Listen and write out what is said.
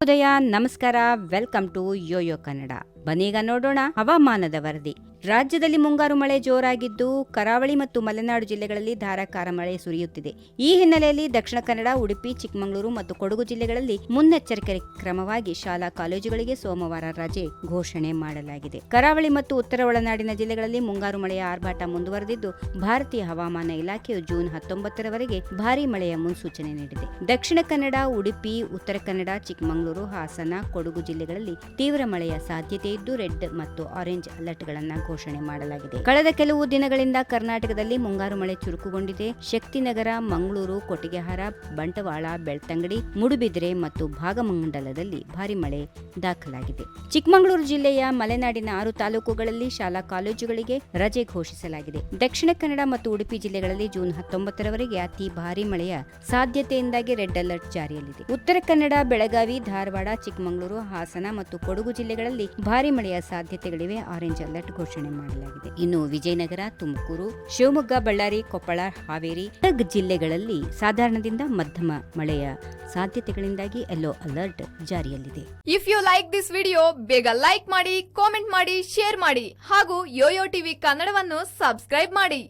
ಉದಯ ನಮಸ್ಕಾರ, welcome to Yoyo Kannada. ಬನ್ನೀಗ ನೋಡೋಣ ಹವಾಮಾನದ ವರದಿ. ರಾಜ್ಯದಲ್ಲಿ ಮುಂಗಾರು ಮಳೆ ಜೋರಾಗಿದ್ದು ಕರಾವಳಿ ಮತ್ತು ಮಲೆನಾಡು ಜಿಲ್ಲೆಗಳಲ್ಲಿ ಧಾರಾಕಾರ ಮಳೆ ಸುರಿಯುತ್ತಿದೆ. ಈ ಹಿನ್ನೆಲೆಯಲ್ಲಿ ದಕ್ಷಿಣ ಕನ್ನಡ, ಉಡುಪಿ, ಚಿಕ್ಕಮಗಳೂರು ಮತ್ತು ಕೊಡಗು ಜಿಲ್ಲೆಗಳಲ್ಲಿ ಮುನ್ನೆಚ್ಚರಿಕೆ ಕ್ರಮವಾಗಿ ಶಾಲಾ ಕಾಲೇಜುಗಳಿಗೆ ಸೋಮವಾರ ರಜೆ ಘೋಷಣೆ ಮಾಡಲಾಗಿದೆ. ಕರಾವಳಿ ಮತ್ತು ಉತ್ತರ ಒಳನಾಡಿನ ಜಿಲ್ಲೆಗಳಲ್ಲಿ ಮುಂಗಾರು ಮಳೆಯ ಆರ್ಭಟ ಮುಂದುವರೆದಿದ್ದು ಭಾರತೀಯ ಹವಾಮಾನ ಇಲಾಖೆಯು ಜೂನ್ 19ರವರೆಗೆ ಭಾರೀ ಮಳೆಯ ಮುನ್ಸೂಚನೆ ನೀಡಿದೆ. ದಕ್ಷಿಣ ಕನ್ನಡ, ಉಡುಪಿ, ಉತ್ತರ ಕನ್ನಡ, ಚಿಕ್ಕಮಗಳೂರು, ಹಾಸನ, ಕೊಡಗು ಜಿಲ್ಲೆಗಳಲ್ಲಿ ತೀವ್ರ ಮಳೆಯ ಸಾಧ್ಯತೆ ಇದ್ದು ರೆಡ್ ಮತ್ತು ಆರೆಂಜ್ ಅಲರ್ಟ್ಗಳನ್ನು ಘೋಷಣೆ ಮಾಡಲಾಗಿದೆ. ಕಳೆದ ಕೆಲವು ದಿನಗಳಿಂದ ಕರ್ನಾಟಕದಲ್ಲಿ ಮುಂಗಾರು ಮಳೆ ಚುರುಕುಗೊಂಡಿದೆ. ಶಕ್ತಿನಗರ, ಮಂಗಳೂರು, ಕೊಟ್ಟಿಗೆಹಾರ, ಬಂಟವಾಳ, ಬೆಳ್ತಂಗಡಿ, ಮೂಡುಬಿದಿರೆ ಮತ್ತು ಭಾಗಮಂಡಲದಲ್ಲಿ ಭಾರಿ ಮಳೆ ದಾಖಲಾಗಿದೆ. ಚಿಕ್ಕಮಗಳೂರು ಜಿಲ್ಲೆಯ ಮಲೆನಾಡಿನ 6 ತಾಲೂಕುಗಳಲ್ಲಿ ಶಾಲಾ ಕಾಲೇಜುಗಳಿಗೆ ರಜೆ ಘೋಷಿಸಲಾಗಿದೆ. ದಕ್ಷಿಣ ಕನ್ನಡ ಮತ್ತು ಉಡುಪಿ ಜಿಲ್ಲೆಗಳಲ್ಲಿ ಜೂನ್ 19ರವರೆಗೆ ಅತಿ ಭಾರಿ ಮಳೆಯ ಸಾಧ್ಯತೆಯಿಂದಾಗಿ ರೆಡ್ ಅಲರ್ಟ್ ಜಾರಿಯಲ್ಲಿದೆ. ಉತ್ತರ ಕನ್ನಡ, ಬೆಳಗಾವಿ, ಧಾರವಾಡ, ಚಿಕ್ಕಮಗಳೂರು, ಹಾಸನ ಮತ್ತು ಕೊಡಗು ಜಿಲ್ಲೆಗಳಲ್ಲಿ ಭಾರಿ ಮಳೆಯ ಸಾಧ್ಯತೆಗಳಿವೆ. ಆರೆಂಜ್ ಅಲರ್ಟ್ ಘೋಷಣೆ ಮಾಡಲಾಗಿದೆ. ಇನ್ನು ವಿಜಯನಗರ, ತುಮಕೂರು, ಶಿವಮೊಗ್ಗ, ಬಳ್ಳಾರಿ, ಕೊಪ್ಪಳ, ಹಾವೇರಿ, ಗದಗ ಜಿಲ್ಲೆಗಳಲ್ಲಿ ಸಾಧಾರಣದಿಂದ ಮಧ್ಯಮ ಮಳೆಯ ಸಾಧ್ಯತೆಗಳಿಂದಾಗಿ ಯೆಲ್ಲೋ ಅಲರ್ಟ್ ಜಾರಿಯಲ್ಲಿದೆ. If you like this video, ಬೇಗ ಲೈಕ್ ಮಾಡಿ, ಕಾಮೆಂಟ್ ಮಾಡಿ, ಶೇರ್ ಮಾಡಿ ಹಾಗೂ ಯೋಯೋ ಟಿವಿ ಕನ್ನಡವನ್ನು ಸಬ್ಸ್ಕ್ರೈಬ್ ಮಾಡಿ.